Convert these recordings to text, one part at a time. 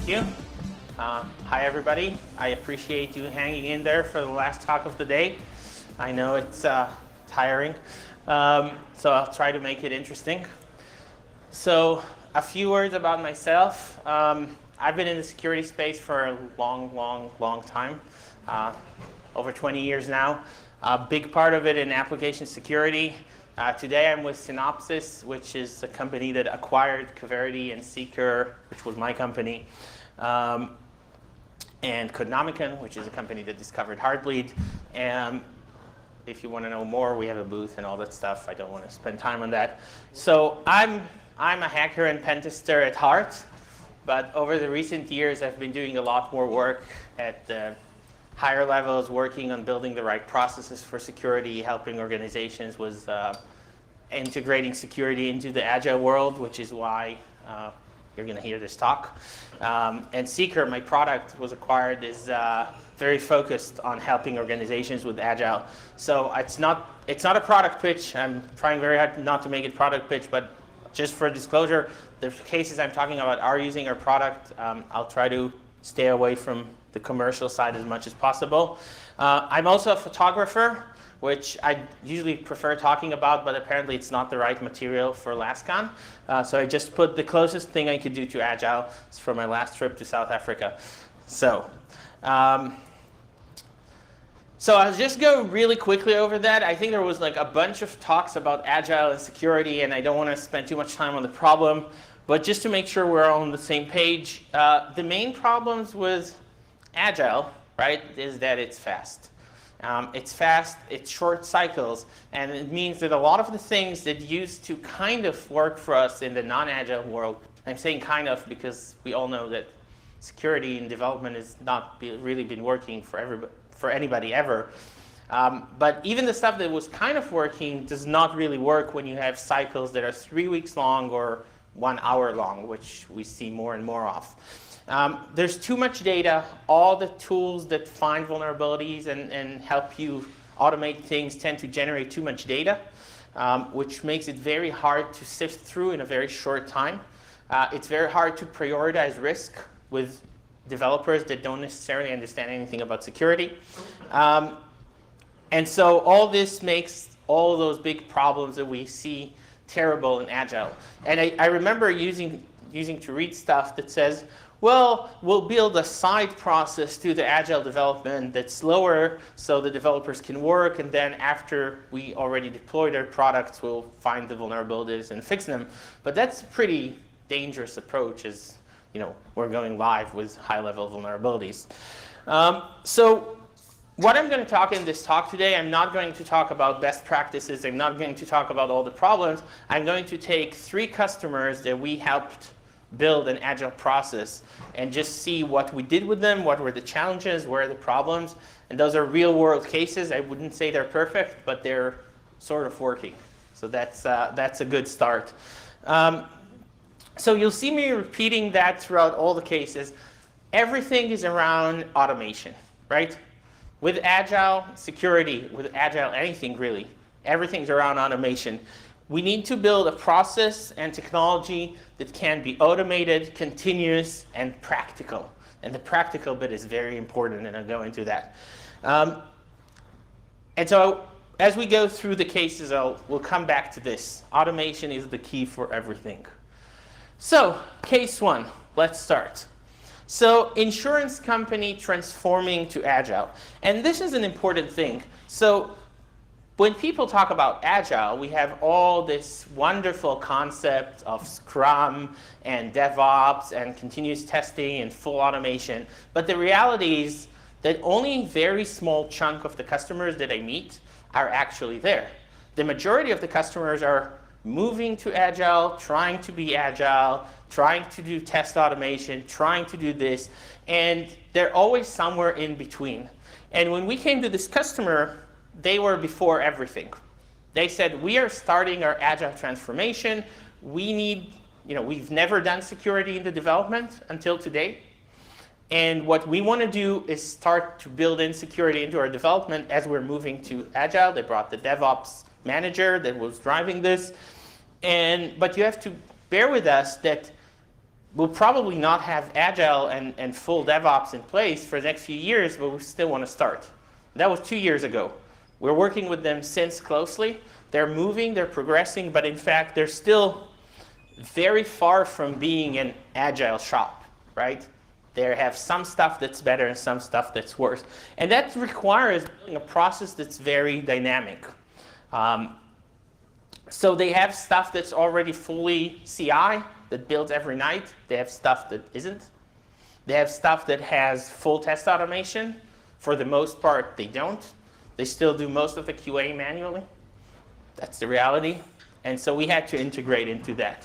Thank you. Hi, everybody. I appreciate you hanging in there for the last talk of the day. I know it's tiring, so I'll try to make it interesting. So a few words about myself. I've been in the security space for a long time, over 20 years now. A big part of it in application security. Today I'm with Synopsys, which is a company that acquired Coverity and Seeker, which was my company, and Codnomicon, which is a company that discovered Heartbleed. And if you want to know more, we have a booth and all that stuff. I don't want to spend time on that. So I'm a hacker and pen tester at heart, but over the recent years I've been doing a lot more work at the higher levels, working on building the right processes for security, helping organizations with integrating security into the Agile world, which is why you're going to hear this talk. And Seeker, my product, was acquired, is very focused on helping organizations with Agile. So it's not a product pitch. I'm trying very hard not to make it product pitch, but just for disclosure, the cases I'm talking about are using our product. I'll try to stay away from the commercial side as much as possible. I'm also a photographer, which I usually prefer talking about, but apparently it's not the right material for LASCON. So I just put the closest thing I could do to Agile for my last trip to South Africa. So I'll just go really quickly over that. I think there was like a bunch of talks about Agile and security, and I don't want to spend too much time on the problem. But just to make sure we're all on the same page, the main problems with Agile, right, is that it's fast. It's short cycles, and it means that a lot of the things that used to kind of work for us in the non-Agile world, I'm saying kind of because we all know that security and development has not really been working for anybody ever. But even the stuff that was kind of working does not really work when you have cycles that are 3 weeks long or 1 hour long, which we see more and more of. There's too much data. All the tools that find vulnerabilities and help you automate things tend to generate too much data, which makes it very hard to sift through in a very short time. It's very hard to prioritize risk with developers that don't necessarily understand anything about security. And so all this makes all those big problems that we see terrible in Agile. And I remember using to read stuff that says, well, we'll build a side process to the Agile development that's slower so the developers can work, and then after we already deployed our products, we'll find the vulnerabilities and fix them. But that's a pretty dangerous approach, as we're going live with high-level vulnerabilities. So what I'm going to talk in this talk today, I'm not going to talk about best practices. I'm not going to talk about all the problems. I'm going to take 3 customers that we helped build an Agile process and just see what we did with them, what were the challenges, where are the problems. And those are real-world cases. I wouldn't say they're perfect, but they're sort of working. So that's a good start. So you'll see me repeating that throughout all the cases. Everything is around automation, right? With Agile security, with Agile anything really, everything's around automation. We need to build a process and technology that can be automated, continuous, and practical. And the practical bit is very important, and I'll go into that. And so as we go through the cases, we'll come back to this. Automation is the key for everything. So case 1, let's start. So insurance company transforming to Agile. And this is an important thing. So when people talk about Agile, we have all this wonderful concept of Scrum and DevOps and continuous testing and full automation. But the reality is that only a very small chunk of the customers that I meet are actually there. The majority of the customers are moving to Agile, trying to be Agile, trying to do test automation, trying to do this, and they're always somewhere in between. And when we came to this customer, they were before everything. They said, we are starting our Agile transformation. We need, we've never done security in the development until today. And what we want to do is start to build in security into our development as we're moving to Agile. They brought the DevOps manager that was driving this. But you have to bear with us that we'll probably not have Agile and full DevOps in place for the next few years, but we still want to start. That was 2 years ago. We're working with them since closely. They're moving, they're progressing, but in fact, they're still very far from being an Agile shop, right? They have some stuff that's better and some stuff that's worse. And that requires building a process that's very dynamic. So they have stuff that's already fully CI, that builds every night. They have stuff that isn't. They have stuff that has full test automation. For the most part, they don't. They still do most of the QA manually. That's the reality. And so we had to integrate into that.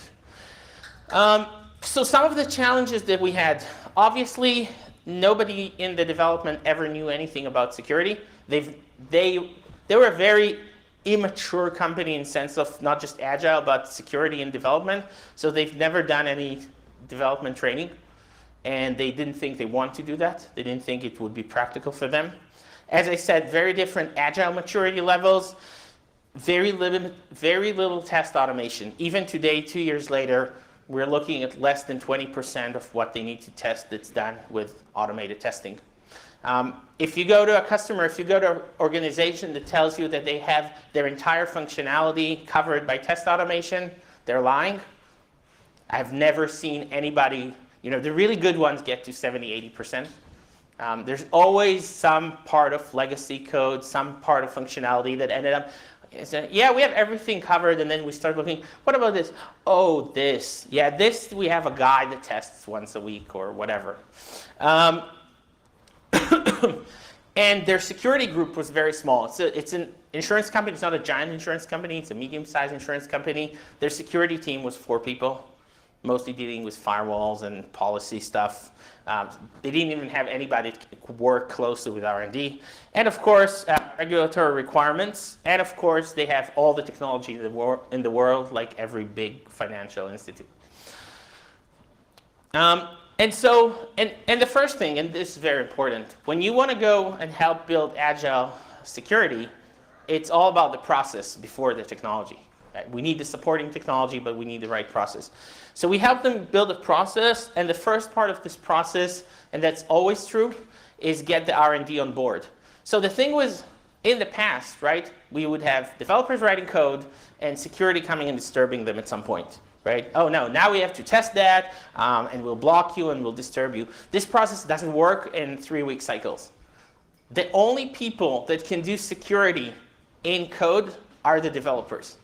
So some of the challenges that we had, obviously, nobody in the development ever knew anything about security. They were a very immature company in sense of not just Agile, but security and development. So they've never done any development training. And they didn't think they want to do that. They didn't think it would be practical for them. As I said, very different Agile maturity levels, very little test automation. Even today, 2 years later, we're looking at less than 20% of what they need to test that's done with automated testing. If you go to a customer, if you go to an organization that tells you that they have their entire functionality covered by test automation, they're lying. I've never seen anybody, the really good ones get to 70, 80%. There's always some part of legacy code, some part of functionality that ended up, yeah, we have everything covered, and then we start looking, what about this? Oh, this. Yeah, this, we have a guy that tests once a week or whatever. And their security group was very small. It's an insurance company. It's not a giant insurance company. It's a medium-sized insurance company. Their security team was 4 people, mostly dealing with firewalls and policy stuff. They didn't even have anybody to work closely with R&D. And of course, regulatory requirements. And of course, they have all the technology in the world, like every big financial institute. And the first thing, and this is very important, when you want to go and help build Agile security, it's all about the process before the technology. Right? We need the supporting technology, but we need the right process. So we help them build a process, and the first part of this process, and that's always true, is get the R&D on board. So the thing was, in the past, right, we would have developers writing code and security coming and disturbing them at some point. Right? Oh no, now we have to test that, and we'll block you and we'll disturb you. This process doesn't work in 3-week cycles. The only people that can do security in code are the developers.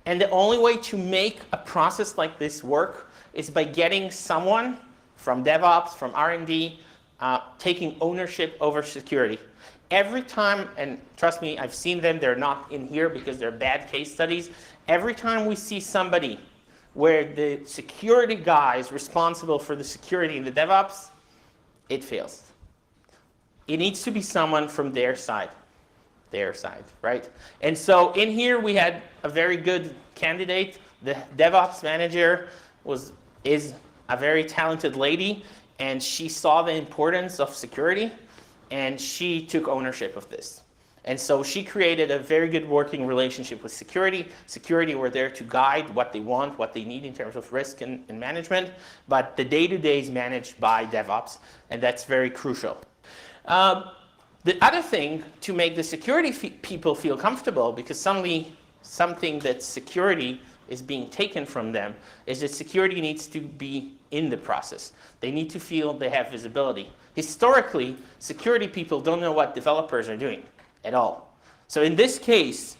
And the only way to make a process like this work is by getting someone from DevOps, from R&D, taking ownership over security. Every time, and trust me, I've seen them, they're not in here because they're bad case studies. Every time we see somebody where the security guy is responsible for the security in the DevOps, it fails. It needs to be someone from their side, right? And so in here we had a very good candidate. The DevOps manager is a very talented lady, and she saw the importance of security, and she took ownership of this. And so she created a very good working relationship with security. Security were there to guide what they want, what they need in terms of risk and management. But the day-to-day is managed by DevOps, and that's very crucial. The other thing to make the security people feel comfortable, because suddenly something that's security is being taken from them, is that security needs to be in the process. They need to feel they have visibility. Historically, security people don't know what developers are doing at all. So in this case,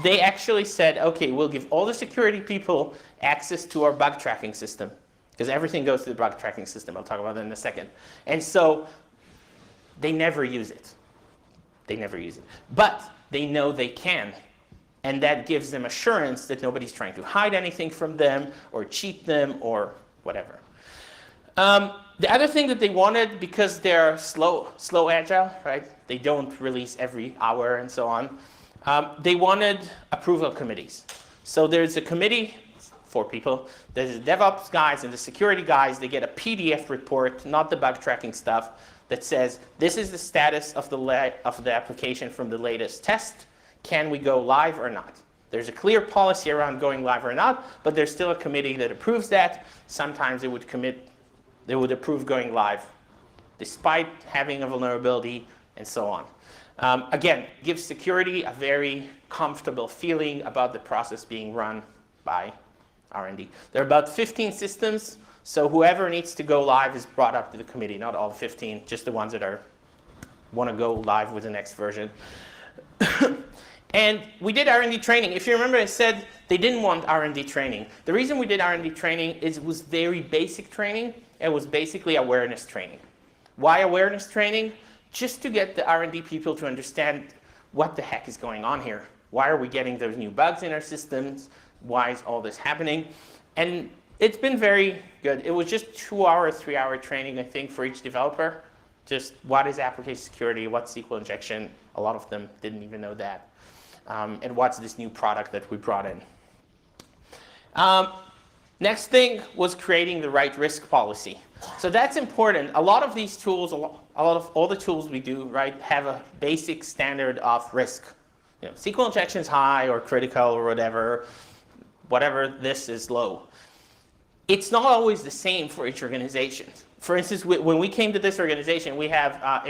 they actually said, okay, we'll give all the security people access to our bug tracking system, because everything goes to the bug tracking system. I'll talk about that in a second. And so they never use it. They never use it. But they know they can. And that gives them assurance that nobody's trying to hide anything from them or cheat them or whatever. The other thing that they wanted, because they're slow Agile, right? They don't release every hour and so on. They wanted approval committees. So there's a committee, 4 people. There's the DevOps guys and the security guys. They get a PDF report, not the bug tracking stuff, that says this is the status of the application from the latest test. Can we go live or not? There's a clear policy around going live or not, but there's still a committee that approves that. Sometimes it would commit they would approve going live, despite having a vulnerability and so on. Again, gives security a very comfortable feeling about the process being run by R&D. There are about 15 systems, so whoever needs to go live is brought up to the committee, not all 15, just the ones that want to go live with the next version. And we did R&D training. If you remember, I said they didn't want R&D training. The reason we did R&D training is it was very basic training. It was basically awareness training. Why awareness training? Just to get the R&D people to understand what the heck is going on here. Why are we getting those new bugs in our systems? Why is all this happening? And it's been very good. It was just 2-hour, 3-hour training, I think, for each developer. Just what is application security, what's SQL injection. A lot of them didn't even know that. And what's this new product that we brought in. Next thing was creating the right risk policy. So that's important. A lot of these tools, all the tools we do, right, have a basic standard of risk. You know, SQL injection is high or critical or whatever this is low. It's not always the same for each organization. For instance, when we came to this organization, we have,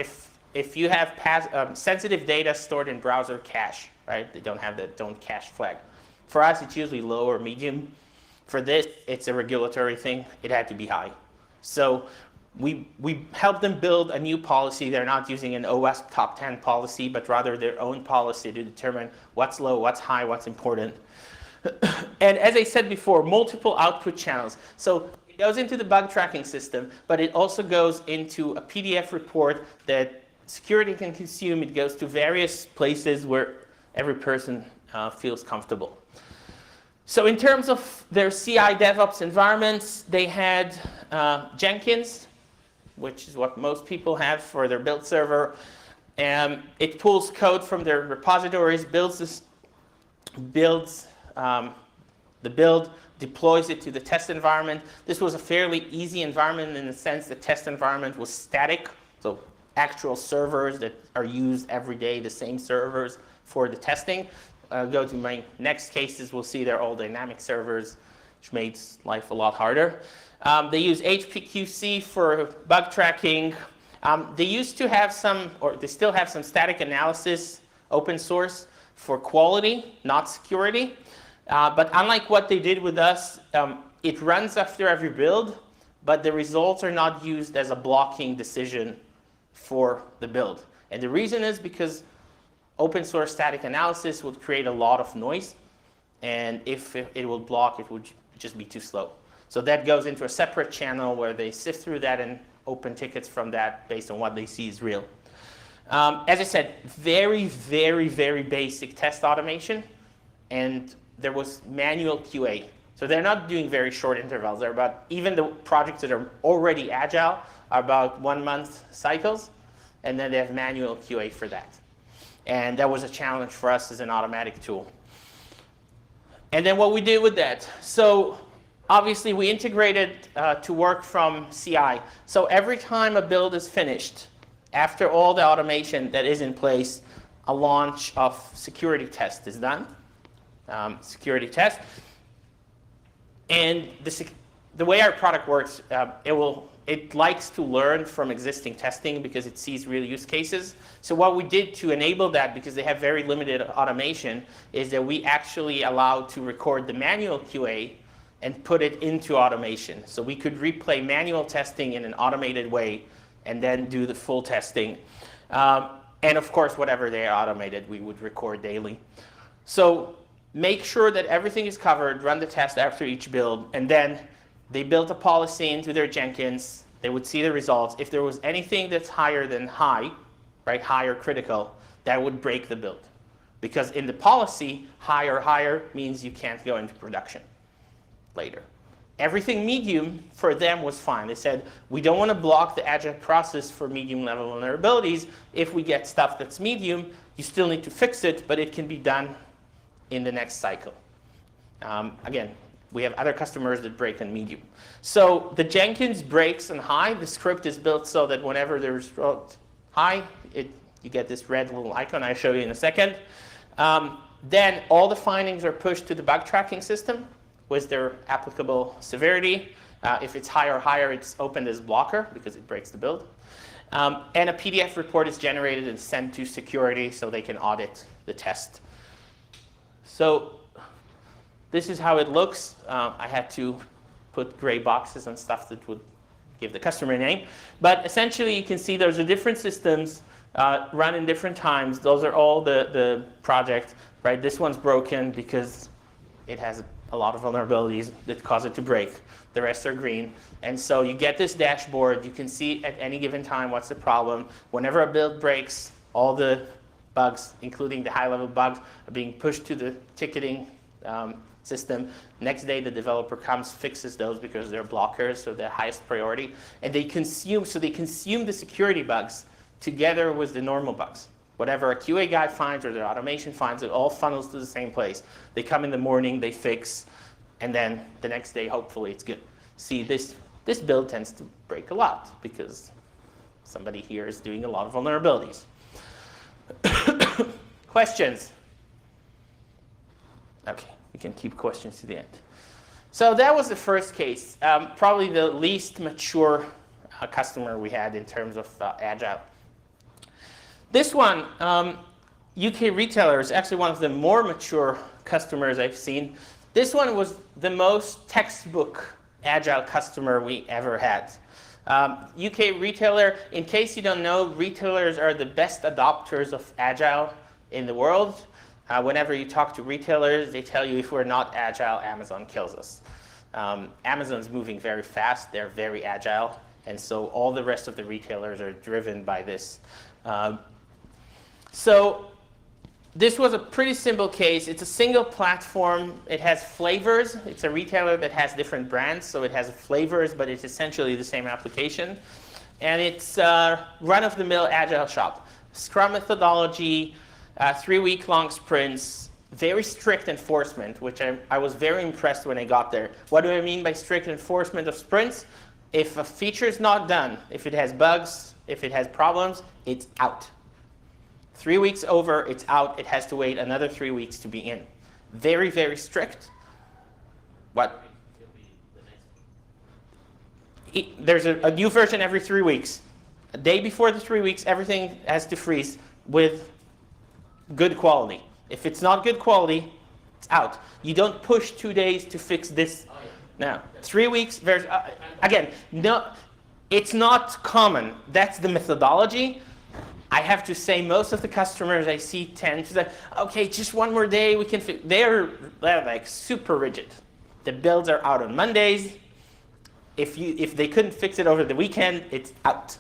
if you have sensitive data stored in browser cache, right, they don't have the don't cache flag. For us, it's usually low or medium. For this, it's a regulatory thing. It had to be high. So we helped them build a new policy. They're not using an OWASP top 10 policy, but rather their own policy to determine what's low, what's high, what's important. And as I said before, multiple output channels. So it goes into the bug tracking system, but it also goes into a PDF report that security can consume. It goes to various places where every person feels comfortable. So in terms of their CI DevOps environments, they had Jenkins, which is what most people have for their build server. It pulls code from their repositories, builds the build, deploys it to the test environment. This was a fairly easy environment in the sense the test environment was static, so actual servers that are used every day, the same servers for the testing. Go to my next cases, we'll see they're all dynamic servers, which makes life a lot harder. They use HPQC for bug tracking. They used to have some, or they still have some static analysis open source for quality, not security. But unlike what they did with us, it runs after every build, but the results are not used as a blocking decision for the build. And the reason is because open source static analysis would create a lot of noise, and if it would block, it would just be too slow. So that goes into a separate channel where they sift through that and open tickets from that based on what they see is real. As I said, very, very, very basic test automation, and there was manual QA. So they're not doing very short intervals. They're about, even the projects that are already agile are about 1 month cycles, and then they have manual QA for that. And that was a challenge for us as an automatic tool. And then what we did with that. So obviously we integrated to work from CI. So every time a build is finished, after all the automation that is in place, a launch of security test is done. Security test. And the way our product works, it likes to learn from existing testing because it sees real use cases. So what we did to enable that, because they have very limited automation, is that we actually allowed to record the manual QA and put it into automation. So we could replay manual testing in an automated way and then do the full testing. And of course, whatever they automated, we would record daily. So make sure that everything is covered, run the test after each build, and then they built a policy into their Jenkins. They would see the results. If there was anything that's higher than high, right, high or critical, that would break the build. Because in the policy, high or higher means you can't go into production later. Everything medium for them was fine. They said, we don't want to block the Agile process for medium level vulnerabilities. If we get stuff that's medium, you still need to fix it, but it can be done in the next cycle. Again, we have other customers that break on medium. So the Jenkins breaks on high. The script is built so that whenever there's high, you get this red little icon I'll show you in a second. Then all the findings are pushed to the bug tracking system with their applicable severity. If it's higher, it's opened as blocker because it breaks the build. And a PDF report is generated and sent to security so they can audit the test. So this is how it looks. I had to put gray boxes and stuff that would give the customer a name. But essentially, you can see those are different systems run in different times. Those are all the project, right? This one's broken because it has a lot of vulnerabilities that cause it to break. The rest are green. And so you get this dashboard. You can see at any given time what's the problem. Whenever a build breaks, all the bugs, including the high-level bugs, are being pushed to the ticketing system. Next day, the developer comes, fixes those because they're blockers, so they're highest priority. And they consume the security bugs together with the normal bugs. Whatever a QA guy finds or the automation finds, it all funnels to the same place. They come in the morning, they fix, and then the next day, hopefully, it's good. See, this build tends to break a lot because somebody here is doing a lot of vulnerabilities. Questions? Okay, we can keep questions to the end. So that was the first case, probably the least mature customer we had in terms of Agile. This one, UK retailer, is actually one of the more mature customers I've seen. This one was the most textbook Agile customer we ever had. UK retailer, in case you don't know, retailers are the best adopters of Agile in the world. Whenever you talk to retailers, they tell you if we're not Agile, Amazon kills us. Amazon's moving very fast. They're very Agile. And so all the rest of the retailers are driven by this. So this was a pretty simple case. It's a single platform. It has flavors. It's a retailer that has different brands, so it has flavors, but it's essentially the same application. And it's a run-of-the-mill Agile shop. Scrum methodology, 3-week-long sprints, very strict enforcement, which I was very impressed when I got there. What do I mean by strict enforcement of sprints? If a feature is not done, if it has bugs, if it has problems, it's out. 3 weeks over, it's out. It has to wait another 3 weeks to be in. Very, very strict. What? There's a new version every 3 weeks. A day before the 3 weeks, everything has to freeze with good quality. If it's not good quality, it's out. You don't push 2 days to fix this. Oh, yeah. Now, 3 weeks, there's, again, no, it's not common. That's the methodology. I have to say most of the customers I see tend to say, okay, just one more day, we can fix. They're like super rigid. The builds are out on Mondays. If they couldn't fix it over the weekend, it's out.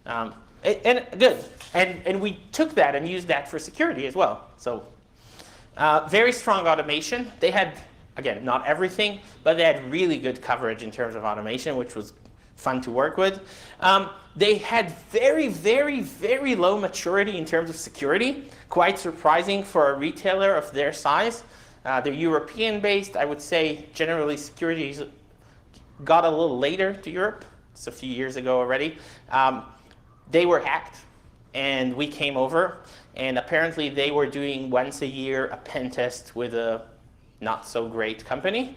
And good. And we took that and used that for security as well. So very strong automation. They had, again, not everything, but they had really good coverage in terms of automation, which was fun to work with. They had very, very, very low maturity in terms of security. Quite surprising for a retailer of their size. They're European-based. I would say generally security got a little later to Europe. It's a few years ago already. They were hacked, and we came over. And apparently they were doing once a year a pen test with a not so great company.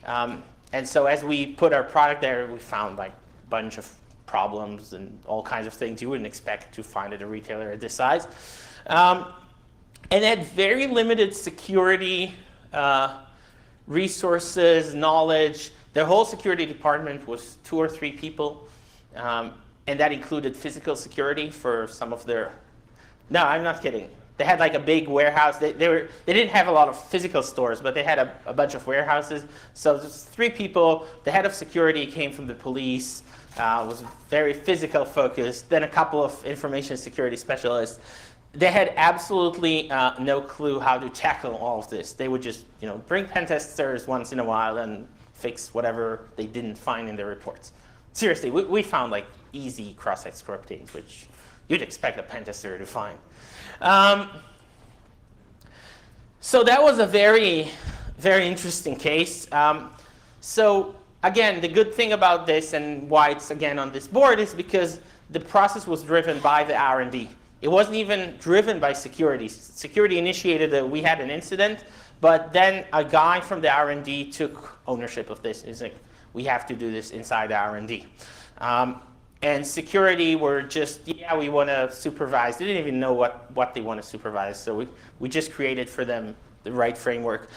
And so as we put our product there, we found like a bunch of problems and all kinds of things you wouldn't expect to find at a retailer at this size. And had very limited security resources, knowledge. Their whole security department was 2 or 3 people. And that included physical security for some of their... No, I'm not kidding. They had like a big warehouse. They didn't have a lot of physical stores, but they had a bunch of warehouses. So just 3 people. The head of security came from the police, was very physical focused. Then a couple of information security specialists. They had absolutely no clue how to tackle all of this. They would just, bring pen testers once in a while and fix whatever they didn't find in their reports. Seriously, we found like easy cross-site scripting, which you'd expect a pen tester to find. So that was a very, very interesting case. So again, the good thing about this and why it's again on this board is because the process was driven by the R&D. It wasn't even driven by security. Security initiated that we had an incident, but then a guy from the R&D took ownership of this. He's like, we have to do this inside R&D. And security were just, yeah, we want to supervise. They didn't even know what they want to supervise, so we just created for them the right framework.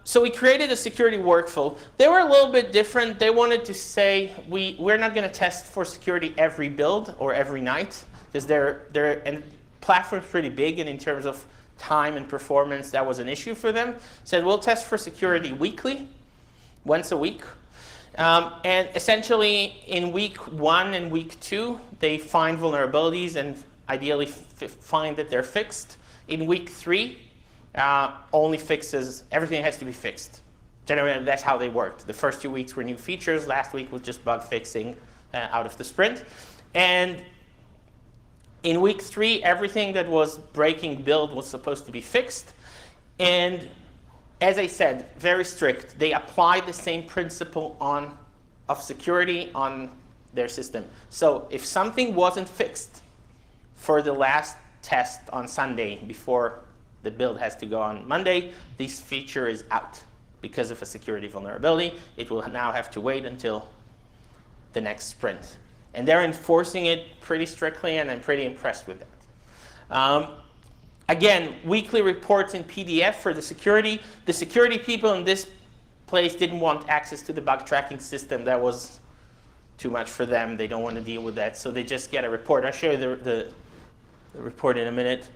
So we created a security workflow. They were a little bit different. They wanted to say, we're not going to test for security every build or every night, because their platform's pretty big, and in terms of time and performance, that was an issue for them. Said, we'll test for security weekly, once a week. And essentially, in week 1 and week 2, they find vulnerabilities and ideally find that they're fixed. In week 3, only fixes, everything has to be fixed. Generally, that's how they worked. The first 2 weeks were new features. Last week was just bug fixing out of the sprint. And in week 3, everything that was breaking build was supposed to be fixed. And as I said, very strict. They applied the same principle of security on their system. So if something wasn't fixed for the last test on Sunday before the build has to go on Monday, this feature is out because of a security vulnerability. It will now have to wait until the next sprint. And they're enforcing it pretty strictly, and I'm pretty impressed with that. Again, weekly reports in PDF for the security. The security people in this place didn't want access to the bug tracking system. That was too much for them. They don't want to deal with that, so they just get a report. I'll show you the report in a minute.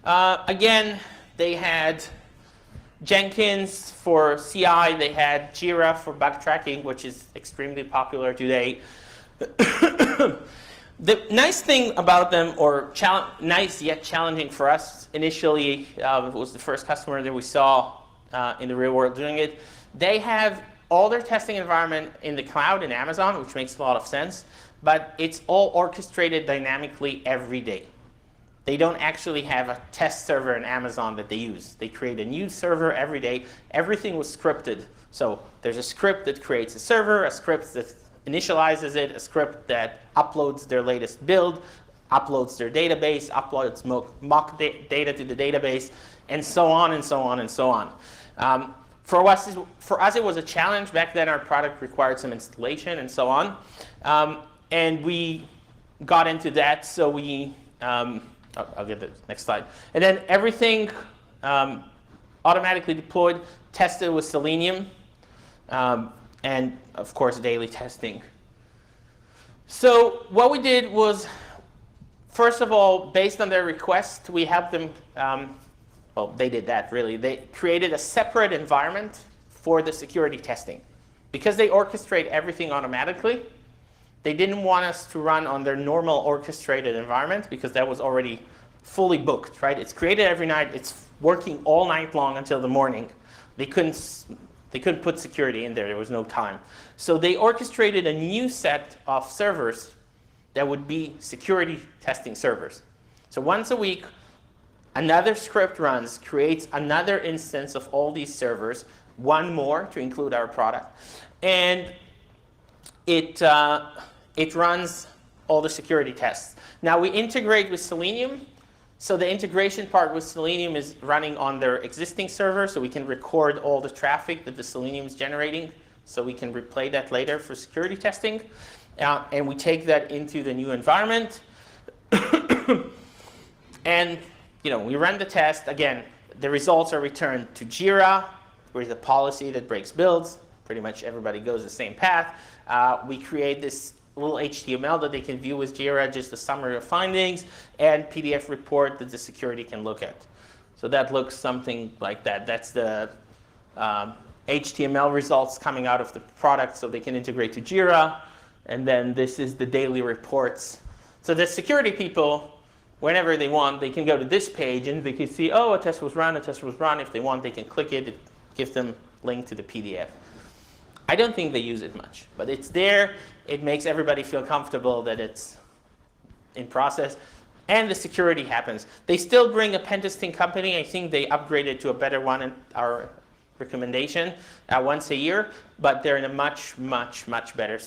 Again, they had Jenkins for CI. They had Jira for bug tracking, which is extremely popular today. The nice thing about them, or nice yet challenging for us initially, it was the first customer that we saw in the real world doing it. They have all their testing environment in the cloud in Amazon, which makes a lot of sense, but it's all orchestrated dynamically every day. They don't actually have a test server in Amazon that they use. They create a new server every day. Everything was scripted. So there's a script that creates a server, a script that initializes it, a script that uploads their latest build, uploads their database, uploads mock data to the database, and so on and so on and so on. For us, it was a challenge. Back then, our product required some installation and so on. And we got into that, so we, I'll get the next slide. And then everything automatically deployed, tested with Selenium, and of course, daily testing. So what we did was, first of all, based on their request, we helped them, well, they did that really. They created a separate environment for the security testing. Because they orchestrate everything automatically, they didn't want us to run on their normal orchestrated environment because that was already fully booked, right? It's created every night. It's working all night long until the morning. They couldn't put security in there. There was no time. So they orchestrated a new set of servers that would be security testing servers. So once a week, another script runs, creates another instance of all these servers, one more to include our product, and it runs all the security tests. Now we integrate with Selenium. So the integration part with Selenium is running on their existing server, so we can record all the traffic that the Selenium is generating, so we can replay that later for security testing. And we take that into the new environment. And we run the test. Again, the results are returned to Jira, where the policy that breaks builds. Pretty much everybody goes the same path. We create this little HTML that they can view with Jira, just a summary of findings, and PDF report that the security can look at. So that looks something like that. That's the HTML results coming out of the product, so they can integrate to Jira. And then this is the daily reports. So the security people, whenever they want, they can go to this page and they can see, oh, a test was run, a test was run. If they want, they can click it. It gives them a link to the PDF. I don't think they use it much, but it's there. It makes everybody feel comfortable that it's in process, and the security happens. They still bring a pen testing company. I think they upgraded to a better one in our recommendation once a year, but they're in a much, much, much better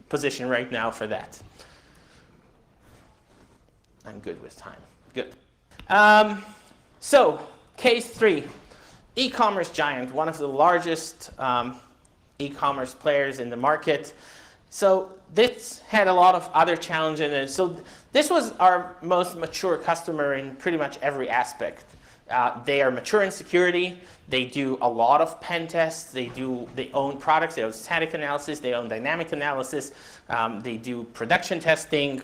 position right now for that. I'm good with time. Good. So case 3, e-commerce giant, one of the largest e-commerce players in the market. So this had a lot of other challenges in it. So this was our most mature customer in pretty much every aspect. They are mature in security. They do a lot of pen tests. They own products. They own static analysis. They own dynamic analysis. They do production testing.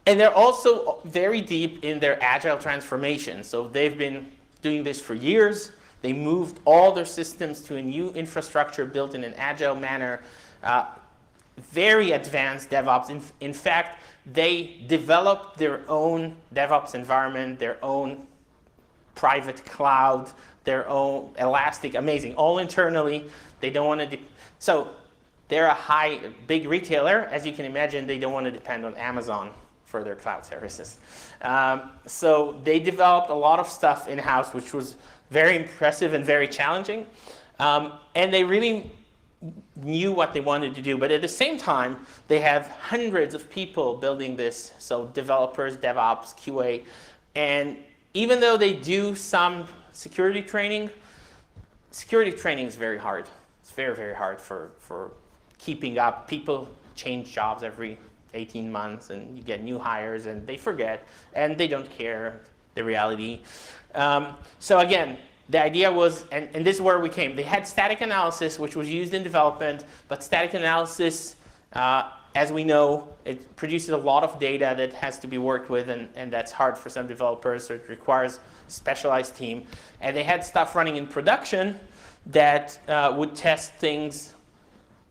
And they're also very deep in their agile transformation. So they've been doing this for years. They moved all their systems to a new infrastructure built in an agile manner. Very advanced DevOps. In fact, they developed their own DevOps environment, their own private cloud, their own Elastic, amazing, all internally. They don't want to, so they're a big retailer. As you can imagine, they don't want to depend on Amazon for their cloud services. So they developed a lot of stuff in-house, which was very impressive and very challenging. And they really knew what they wanted to do. But at the same time, they have hundreds of people building this. So developers, DevOps, QA. And even though they do some security training is very hard. It's very, very hard for keeping up. People change jobs every 18 months, and you get new hires, and they forget, and they don't care the reality. So again, the idea was, and this is where we came. They had static analysis, which was used in development, but static analysis, as we know, it produces a lot of data that has to be worked with, and that's hard for some developers, so it requires a specialized team. And they had stuff running in production that would test things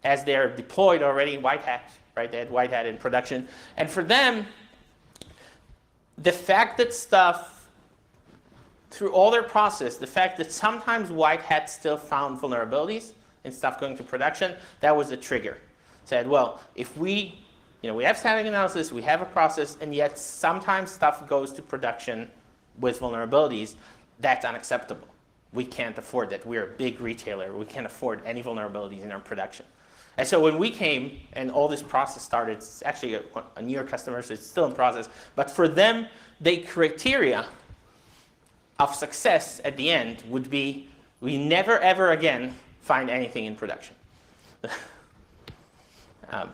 as they're deployed already, white hat, right? They had white hat in production. And for them, the fact that stuff, through all their process, the fact that sometimes white hat still found vulnerabilities in stuff going to production, that was a trigger. Said, well, if we have static analysis, we have a process, and yet sometimes stuff goes to production with vulnerabilities, that's unacceptable. We can't afford that. We're a big retailer. We can't afford any vulnerabilities in our production. And so when we came and all this process started, it's actually a newer customer, so it's still in process. But for them, the criteria of success at the end would be, we never ever again find anything in production.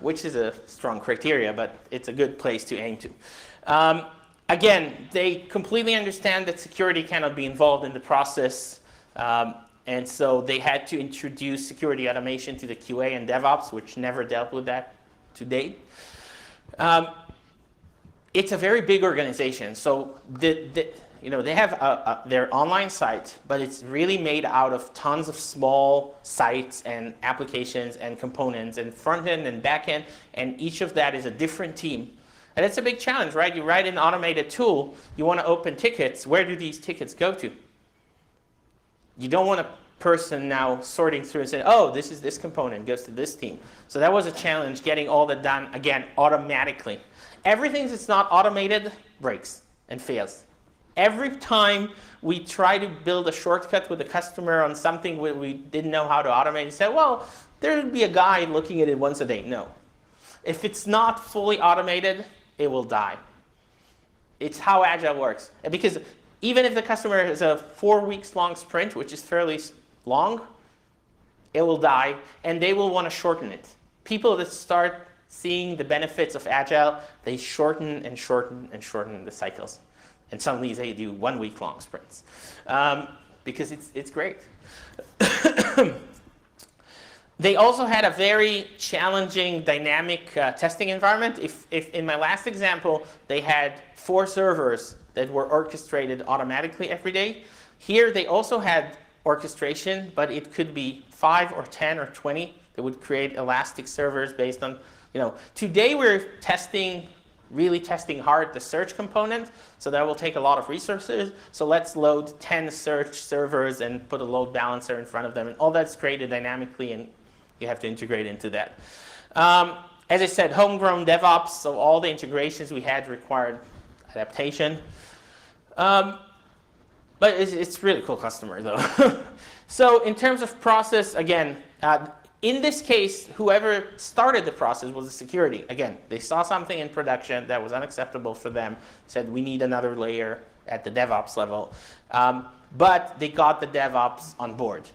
Which is a strong criteria, but it's a good place to aim to. Again, they completely understand that security cannot be involved in the process. And so they had to introduce security automation to the QA and DevOps, which never dealt with that to date. It's a very big organization. So they have their online site, but it's really made out of tons of small sites and applications and components and front end and back end, and each of that is a different team. And it's a big challenge, right? You write an automated tool, you want to open tickets. Where do these tickets go to? You don't want a person now sorting through and saying, oh, this is this component, goes to this team. So that was a challenge, getting all that done, again, automatically. Everything that's not automated breaks and fails. Every time we try to build a shortcut with a customer on something we didn't know how to automate, you say, well, there would be a guy looking at it once a day. No. If it's not fully automated, it will die. It's how Agile works. Because even if the customer has a 4 weeks long sprint, which is fairly long, it will die, and they will want to shorten it. People that start seeing the benefits of Agile, they shorten and shorten and shorten the cycles. And suddenly they do 1 week long sprints because it's great. They also had a very challenging dynamic testing environment. If in my last example, they had 4 servers that were orchestrated automatically every day, here they also had orchestration, but it could be 5 or 10 or 20 that would create elastic servers based on, today we're really testing hard the search component, so that will take a lot of resources. So let's load 10 search servers and put a load balancer in front of them, and all that's created dynamically, and you have to integrate into that. As I said, homegrown DevOps, so all the integrations we had required adaptation. But it's really cool customer, though. So in terms of process, again, in this case, whoever started the process was the security. Again, they saw something in production that was unacceptable for them, said we need another layer at the DevOps level. But they got the DevOps on board.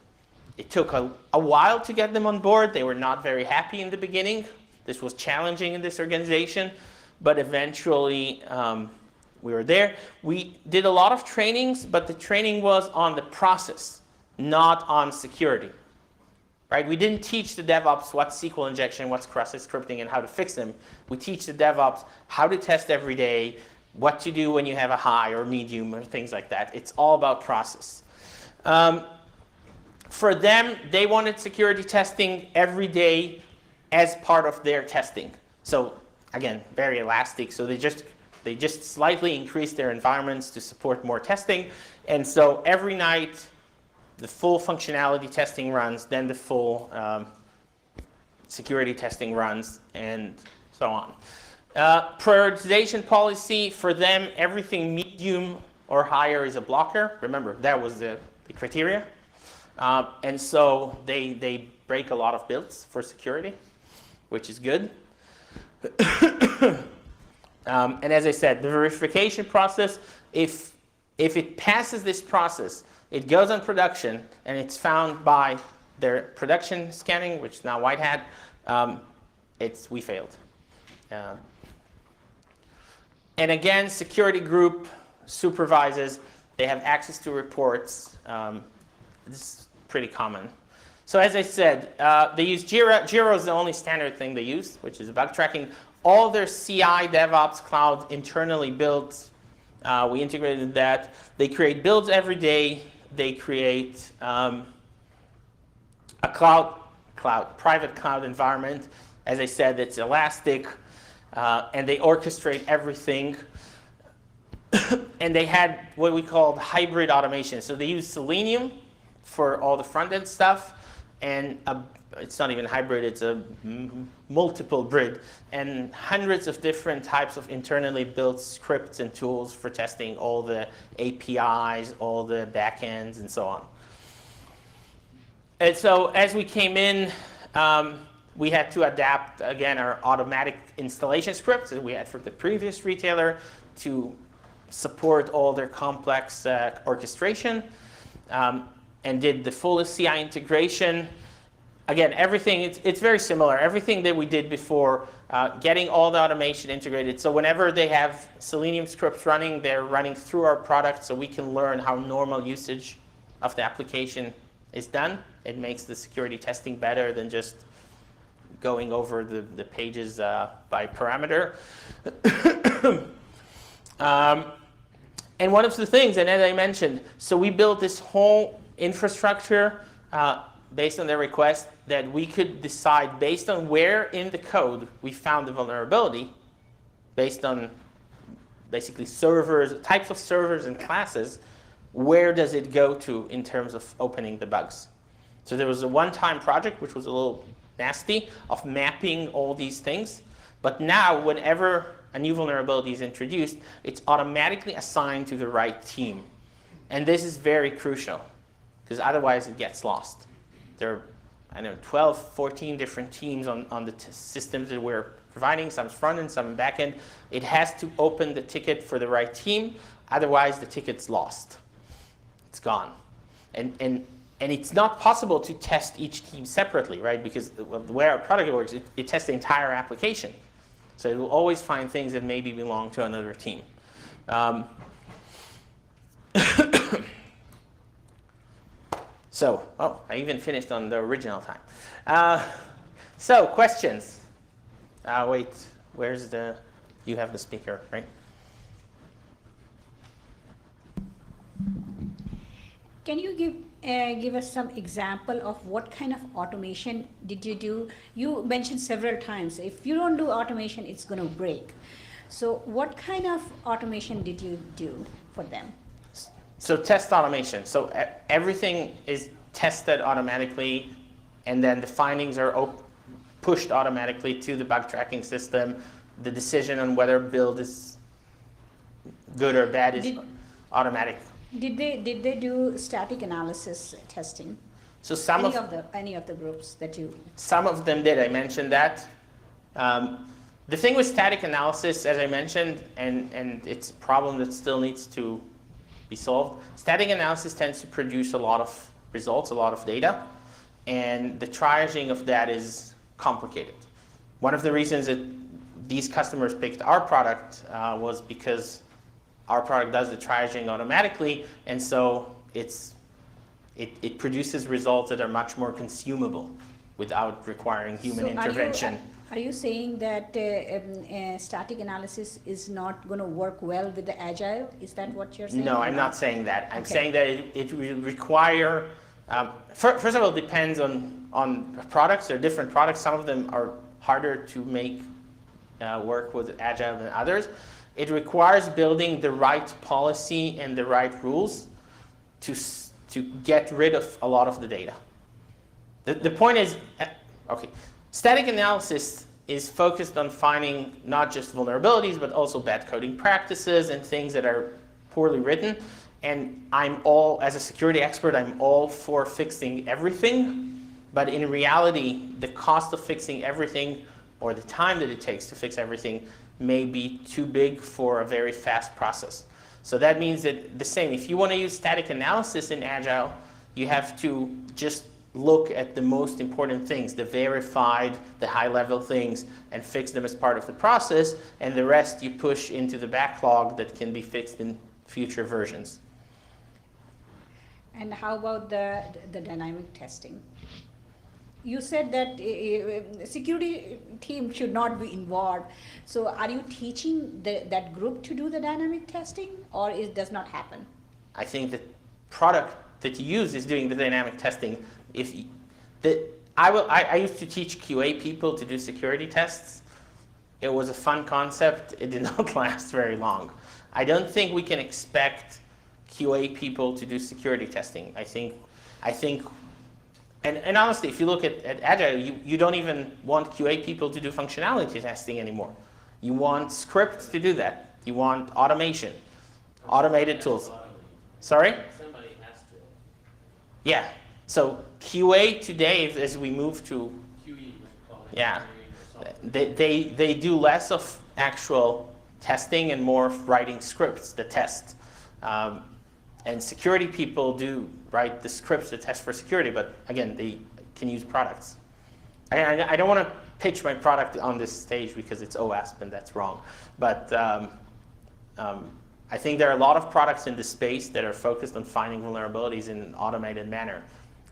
It took a while to get them on board. They were not very happy in the beginning. This was challenging in this organization, but eventually we were there. We did a lot of trainings, but the training was on the process, not on security. Right? We didn't teach the DevOps what's SQL injection, what's cross-site scripting, and how to fix them. We teach the DevOps how to test every day, what to do when you have a high or medium or things like that. It's all about process. For them, they wanted security testing every day as part of their testing. So again, very elastic. So they just slightly increased their environments to support more testing. And so every night, the full functionality testing runs, then the full security testing runs, and so on. Prioritization policy, for them, everything medium or higher is a blocker. Remember, that was the criteria. And so they break a lot of builds for security, which is good. And as I said, the verification process, if it passes this process, it goes on production, and it's found by their production scanning, which is now white hat, we failed. And again, security group supervises, they have access to reports. This is pretty common. So as I said, they use Jira. Jira is the only standard thing they use, which is bug tracking. All their CI, DevOps, cloud internally built. We integrated that. They create builds every day. They create a private cloud environment. As I said, it's elastic, and they orchestrate everything. And they had what we called hybrid automation. So they use Selenium for all the front-end stuff, and it's not even hybrid, it's a multiple grid, and hundreds of different types of internally built scripts and tools for testing all the APIs, all the backends, and so on. And so as we came in, we had to adapt, again, our automatic installation scripts that we had for the previous retailer to support all their complex orchestration, and did the full CI integration. Again, everything, it's very similar. Everything that we did before, getting all the automation integrated. So whenever they have Selenium scripts running, they're running through our product so we can learn how normal usage of the application is done. It makes the security testing better than just going over the pages by parameter. And one of the things, and as I mentioned, so we built this whole infrastructure based on their request that we could decide based on where in the code we found the vulnerability, based on basically servers, types of servers and classes, where does it go to in terms of opening the bugs. So there was a one-time project, which was a little nasty, of mapping all these things. But now, whenever a new vulnerability is introduced, it's automatically assigned to the right team. And this is very crucial, because otherwise it gets lost. There are, I don't know, 12, 14 different teams on the systems that we're providing, some front-end, some back-end. It has to open the ticket for the right team, otherwise the ticket's lost. It's gone. And it's not possible to test each team separately, right? Because the way our product works, it tests the entire application. So it will always find things that maybe belong to another team. I even finished on the original time. So questions? Wait, where's you have the speaker, right? Can you give us some example of what kind of automation did you do? You mentioned several times, if you don't do automation, it's going to break. So what kind of automation did you do for them? So test automation. So everything is tested automatically, and then the findings are pushed automatically to the bug tracking system. The decision on whether build is good or bad is automatic. Did they do static analysis testing? So any of the groups that you? Some of them did. I mentioned that. The thing with static analysis, as I mentioned, and it's a problem that still needs to be solved. Static analysis tends to produce a lot of results, a lot of data. and the triaging of that is complicated. One of the reasons that these customers picked our product was because our product does the triaging automatically, and so it produces results that are much more consumable without requiring human intervention. Are you saying that static analysis is not going to work well with the Agile? Is that what you're saying? No, I'm not saying that. I'm Okay. saying that it will require, first of all, it depends on products. There are different products. Some of them are harder to make work with Agile than others. It requires building the right policy and the right rules to get rid of a lot of the data. The point is, okay, static analysis is focused on finding not just vulnerabilities, but also bad coding practices and things that are poorly written. And as a security expert, I'm all for fixing everything. But in reality, the cost of fixing everything, or the time that it takes to fix everything, may be too big for a very fast process. So that means that the same, if you want to use static analysis in Agile, you have to just look at the most important things, the verified, the high-level things, and fix them as part of the process, and the rest you push into the backlog that can be fixed in future versions. And how about the dynamic testing? You said that security team should not be involved. So are you teaching that group to do the dynamic testing, or it does not happen? I think the product that you use is doing the dynamic testing. I used to teach QA people to do security tests. It was a fun concept. It did not last very long. I don't think we can expect QA people to do security testing. I think, and honestly, if you look at Agile, you don't even want QA people to do functionality testing anymore. You want scripts to do that. You want automation, automated tools. Sorry? Somebody has to. Yeah. So QA today, as we move to, QE, yeah, they do less of actual testing and more of writing scripts that test. And security people do write the scripts that test for security, but again, they can use products. I don't want to pitch my product on this stage because it's OWASP and that's wrong. But I think there are a lot of products in this space that are focused on finding vulnerabilities in an automated manner,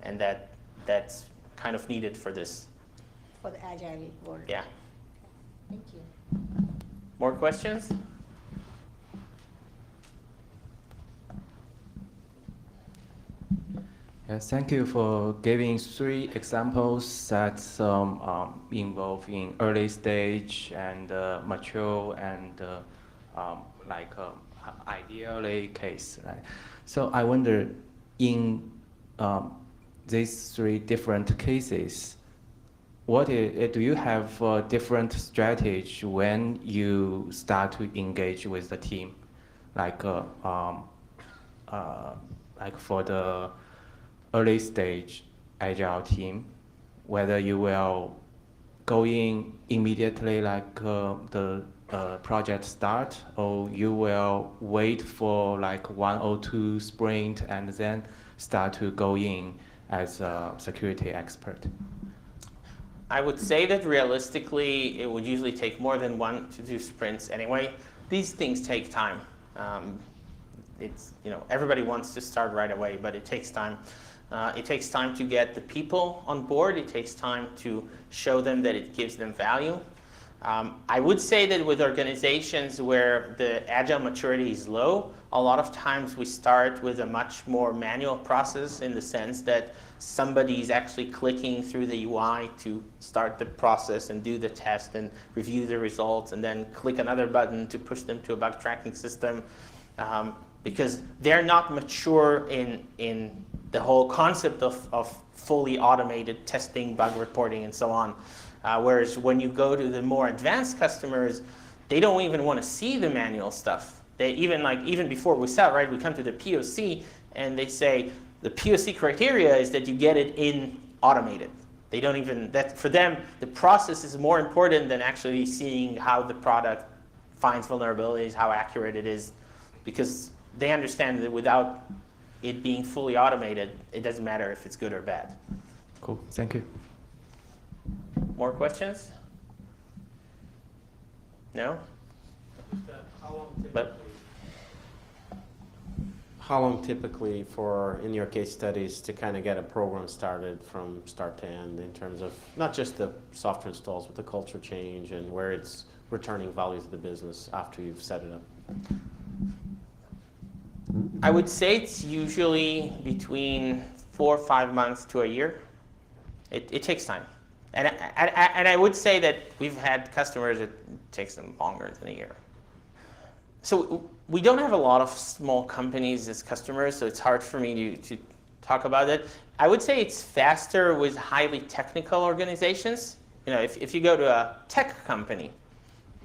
and that's kind of needed for this. For the Agile world. Yeah. Thank you. More questions? Yes, thank you for giving 3 examples that involve in early stage and mature and ideally case. Right? So I wonder, in these 3 different cases, do you have a different strategy when you start to engage with the team, like for the early stage Agile team, whether you will go in immediately like the project start, or you will wait for like 1 or 2 sprint and then start to go in as a security expert? I would say that realistically, it would usually take more than 1 to 2 sprints anyway. These things take time. Everybody wants to start right away, but it takes time. It takes time to get the people on board. It takes time to show them that it gives them value. I would say that with organizations where the Agile maturity is low, a lot of times we start with a much more manual process, in the sense that somebody is actually clicking through the UI to start the process and do the test and review the results, and then click another button to push them to a bug tracking system, because they're not mature in the whole concept of fully automated testing, bug reporting, and so on. Whereas when you go to the more advanced customers, they don't even want to see the manual stuff. They even before we sell, right? We come to the POC and they say the POC criteria is that you get it in automated. They don't even, that for them, the process is more important than actually seeing how the product finds vulnerabilities, how accurate it is, because they understand that without it being fully automated, it doesn't matter if it's good or bad. Cool. Thank you. More questions? No? But How long typically for, in your case studies, to kind of get a program started from start to end in terms of not just the software installs, but the culture change and where it's returning value to the business after you've set it up? I would say it's usually between 4 or 5 months to a year. It takes time. And I would say that we've had customers that it takes them longer than a year. So we don't have a lot of small companies as customers, so it's hard for me to talk about it. I would say it's faster with highly technical organizations. You know, if you go to a tech company,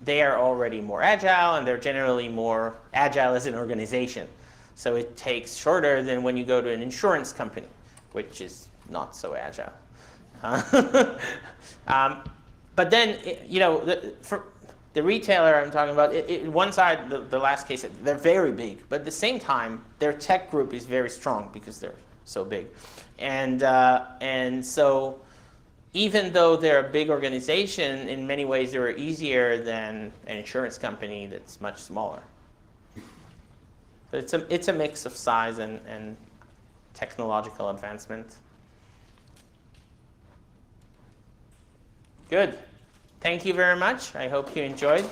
they are already more agile, and they're generally more agile as an organization. So it takes shorter than when you go to an insurance company, which is not so agile. But then, you know, for the retailer I'm talking about, one side, the last case, they're very big, but at the same time, their tech group is very strong because they're so big. And so even though they're a big organization, in many ways they were easier than an insurance company that's much smaller. But it's a mix of size and technological advancement. Good. Thank you very much. I hope you enjoyed.